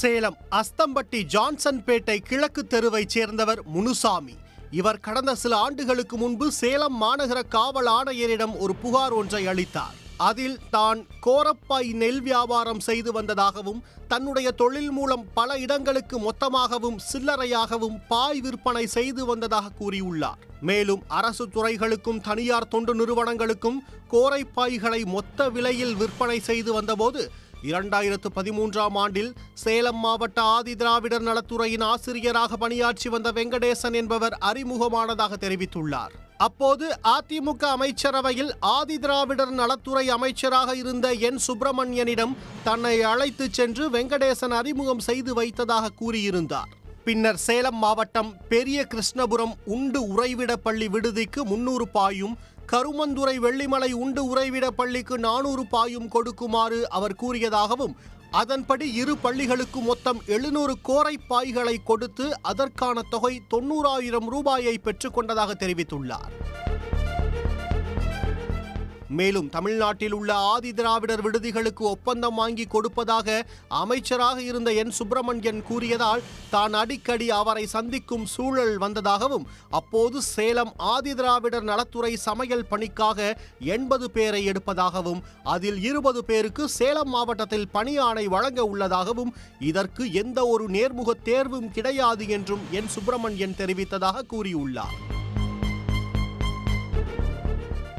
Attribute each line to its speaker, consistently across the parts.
Speaker 1: சேலம் அஸ்தம்பட்டி ஜான்சன்பேட்டை கிழக்கு தெருவைச் சேர்ந்தவர் முனுசாமி. இவர் கடந்த சில ஆண்டுகளுக்கு முன்பு சேலம் மாநகர காவல் ஆணையரிடம் ஒரு புகார் ஒன்றை அளித்தார். அதில் தான் கோரப்பாய் நெல் வியாபாரம் செய்து வந்ததாகவும் தன்னுடைய தொழில் மூலம் பல இடங்களுக்கு மொத்தமாகவும் சில்லறையாகவும் பாய் விற்பனை செய்து வந்ததாக கூறியுள்ளார். மேலும் அரசு துறைகளுக்கும் தனியார் தொண்டு நிறுவனங்களுக்கும் கோரைப்பாய்களை மொத்த விலையில் விற்பனை செய்து வந்தபோது 2013ஆம் ஆண்டில் சேலம் மாவட்ட ஆதி திராவிடர் நலத்துறையின் ஆசிரியராக பணியாற்றி வந்த வெங்கடேசன் என்பவர் அறிமுகமானதாக தெரிவித்துள்ளார். அப்போது அதிமுக அமைச்சரவையில் ஆதி திராவிடர் நலத்துறை அமைச்சராக இருந்த என் சுப்பிரமணியனிடம் தன்னை அழைத்து சென்று வெங்கடேசன் அறிமுகம் செய்து வைத்ததாக கூறியிருந்தார். பின்னர் சேலம் மாவட்டம் பெரிய கிருஷ்ணபுரம் உண்டு உறைவிட பள்ளி விடுதிக்கு 300 பாயும், கருமந்துறை வெள்ளிமலை உண்டு உறைவிட பள்ளிக்கு 400 பாயும் கொடுக்குமாறு அவர் கூறியதாகவும், அதன்படி இரு பள்ளிகளுக்கு மொத்தம் 700 கோரைப்பாய்களை கொடுத்து அதற்கான தொகை 90,000 ரூபாயை பெற்றுக்கொண்டதாக தெரிவித்துள்ளார். மேலும் தமிழ்நாட்டில் உள்ள ஆதி திராவிடர் விடுதிகளுக்கு ஒப்பந்தம் வாங்கி கொடுப்பதாக அமைச்சராக இருந்த என் சுப்பிரமணியன் கூறியதால் தான் அடிக்கடி அவரை சந்திக்கும் சூழல் வந்ததாகவும், அப்போது சேலம் ஆதி திராவிடர் நலத்துறை சமையல் பணிக்காக 80 பேரை எடுப்பதாகவும், அதில் 20 பேருக்கு சேலம் மாவட்டத்தில் பணி ஆணை வழங்க உள்ளதாகவும், இதற்கு எந்த ஒரு நேர்முக தேர்வும் கிடையாது என்றும் என் சுப்பிரமணியன் தெரிவித்ததாக கூறியுள்ளார்.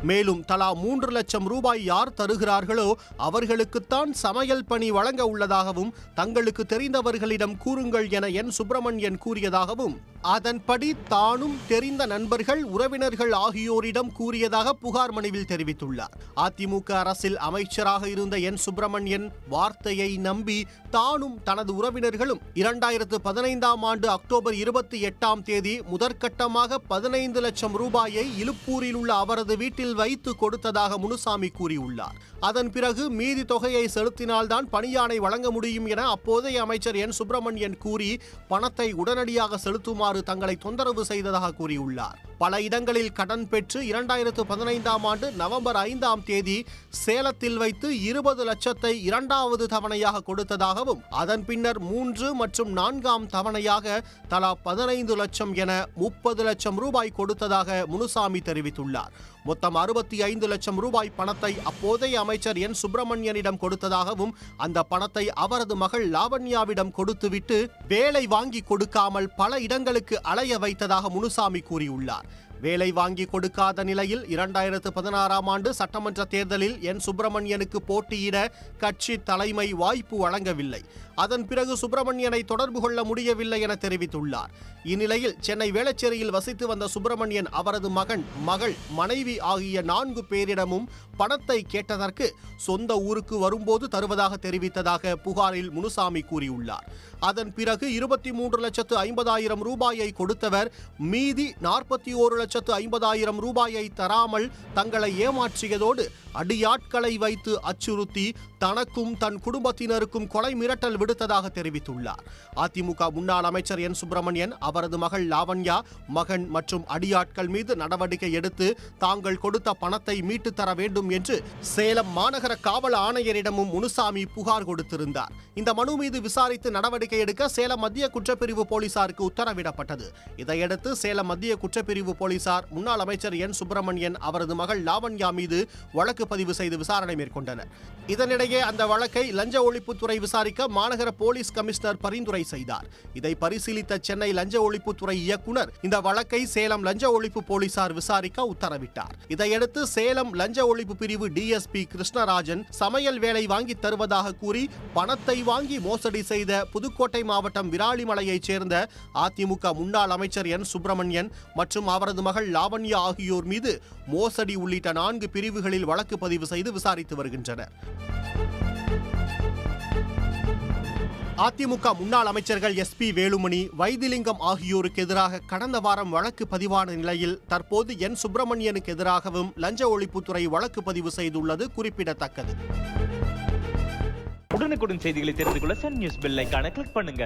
Speaker 1: மேலும் தலா 3 லட்சம் ரூபாய் யார் தருகிறார்களோ அவர்களுக்குத்தான் சமையல் பணி வழங்க உள்ளதாகவும், தங்களுக்கு தெரிந்தவர்களிடம் கூறுங்கள் என என் சுப்பிரமணியன் கூறியதாகவும், அதன்படி தானும் தெரிந்த நண்பர்கள் உறவினர்கள் ஆகியோரிடம் கூறியதாக புகார் மனுவில் தெரிவித்துள்ளார். அதிமுக அரசில் அமைச்சராக இருந்த என் சுப்பிரமணியன் வார்த்தையை நம்பி தானும் தனது உறவினர்களும் 2015ஆம் ஆண்டு அக்டோபர் 28ஆம் தேதி முதற்கட்டமாக 15 லட்சம் ரூபாயை இலுப்பூரில் உள்ள அவரது வீட்டில் வைத்து கொடுத்ததாக முனுசாமி கூறியுள்ளார். அதன் பிறகு மீதி தொகையை செலுத்தினால்தான் பணியாணை வழங்க முடியும் என அப்போதைய அமைச்சர் என் சுப்பிரமணியன் கூறி பணத்தை உடனடியாக செலுத்துமாறு தங்களை தொந்தரவு செய்ததாக கூறியுள்ளார். பல இடங்களில் கடன் பெற்று 2015ஆம் ஆண்டு நவம்பர் 5ஆம் தேதி சேலத்தில் வைத்து 20 லட்சத்தை 2வது தவணையாக கொடுத்ததாகவும், அதன் பின்னர் 3 மற்றும் 4ஆம் தவணையாக தலா 15 லட்சம் என 30 லட்சம் ரூபாய் கொடுத்ததாக முனுசாமி தெரிவித்துள்ளார். மொத்தம் 65 லட்சம் ரூபாய் பணத்தை அப்போதைய அமைச்சர் என் சுப்பிரமணியனிடம் கொடுத்ததாகவும், அந்த பணத்தை அவரது மகள் லாவண்யாவிடம் கொடுத்துவிட்டு வேலை வாங்கி கொடுக்காமல் பல இடங்களுக்கு அலைய வைத்ததாக முனுசாமி கூறியுள்ளார். வேலை வாங்கி கொடுக்காத நிலையில் 2016ஆம் ஆண்டு சட்டமன்ற தேர்தலில் என் சுப்பிரமணியனுக்கு போட்டியிட கட்சி தலைமை வாய்ப்பு வழங்கவில்லை. அதன் பிறகு சுப்பிரமணியனை தொடர்பு கொள்ள முடியவில்லை என தெரிவித்துள்ளார். இந்நிலையில் சென்னை வேளச்சேரியில் வசித்து வந்த சுப்பிரமணியன் அவரது மகன், மகள், மனைவி ஆகிய 4 பேரிடமும் பணத்தை கேட்டதற்கு சொந்த ஊருக்கு வரும்போது தருவதாக தெரிவித்ததாக புகாரில் முனுசாமி கூறியுள்ளார். அதன் பிறகு 23,50,000 ரூபாயை கொடுத்தவர் மீதி 41,50,000 ரூபாயை தராமல் தங்களை ஏமாற்றியதோடு அடியாட்களை வைத்து அச்சுறுத்தி தனக்கும் தன் குடும்பத்தினருக்கும் கொலை மிரட்டல் விடுத்ததாக தெரிவித்துள்ளார். அதிமுக முன்னாள் அமைச்சர் என் சுப்பிரமணியன் அவரது மகள் லாவண்யா, மகன் மற்றும் அடியாட்கள் மீது நடவடிக்கை எடுத்து தாங்கள் கொடுத்த பணத்தை மீட்டு தர வேண்டும் என்று சேலம் மாநகர காவல் ஆணையரிடமும் முனுசாமி புகார் கொடுத்திருந்தார். இந்த மனு மீது விசாரித்து நடவடிக்கை எடுக்க சேலம் மத்திய குற்றப்பிரிவு போலீசாருக்கு உத்தரவிடப்பட்டது. இதையடுத்து சேலம் மத்திய குற்றப்பிரிவு போலீசார் முன்னாள் அமைச்சர் என் சுப்பிரமணியன் அவரது மகள் லாவண்யா மீது வழக்கு பதிவு செய்து விசாரணை மேற்கொண்டனர். இதனிடையே அந்த வழக்கை லஞ்ச ஒழிப்புத்துறை விசாரிக்க மாநகர போலீஸ் கமிஷனர் பரிந்துரை செய்தார். இதை பரிசீலித்த சென்னை லஞ்ச ஒழிப்புத்துறை இயக்குனர் இந்த வழக்கை சேலம் லஞ்ச ஒழிப்பு போலீசார் விசாரிக்க உத்தரவிட்டார். இதையடுத்து சேலம் லஞ்ச ஒழிப்பு பிரிவு டிஎஸ்பி கிருஷ்ணராஜன் சமையல் வேலை வாங்கி தருவதாக கூறி பணத்தை வாங்கி மோசடி செய்த புதுக்கோட்டை மாவட்டம் விராலிமலையைச் சேர்ந்த அதிமுக முன்னாள் அமைச்சர் என் சுப்பிரமணியன் மற்றும் அவரது மகள் லாவண்யா ஆகியோர் மீது மோசடி உள்ளிட்ட 4 பிரிவுகளில் வழக்கு பதிவு செய்து விசாரித்து வருகின்றனர். அதிமுக முன்னாள் அமைச்சர்கள் எஸ்பி வேலுமணி, வைத்திலிங்கம் ஆகியோருக்கு எதிராக கடந்த வாரம் வழக்கு பதிவான நிலையில் தற்போது என் சுப்பிரமணியனுக்கு எதிராகவும் லஞ்ச ஒழிப்புத்துறை வழக்கு பதிவு செய்துள்ளது குறிப்பிடத்தக்கது.
Speaker 2: உடனுக்குடன் செய்திகளை தெரிந்து கொள்ள சன் நியூஸ் பெல் ஐகானை கிளிக் பண்ணுங்க.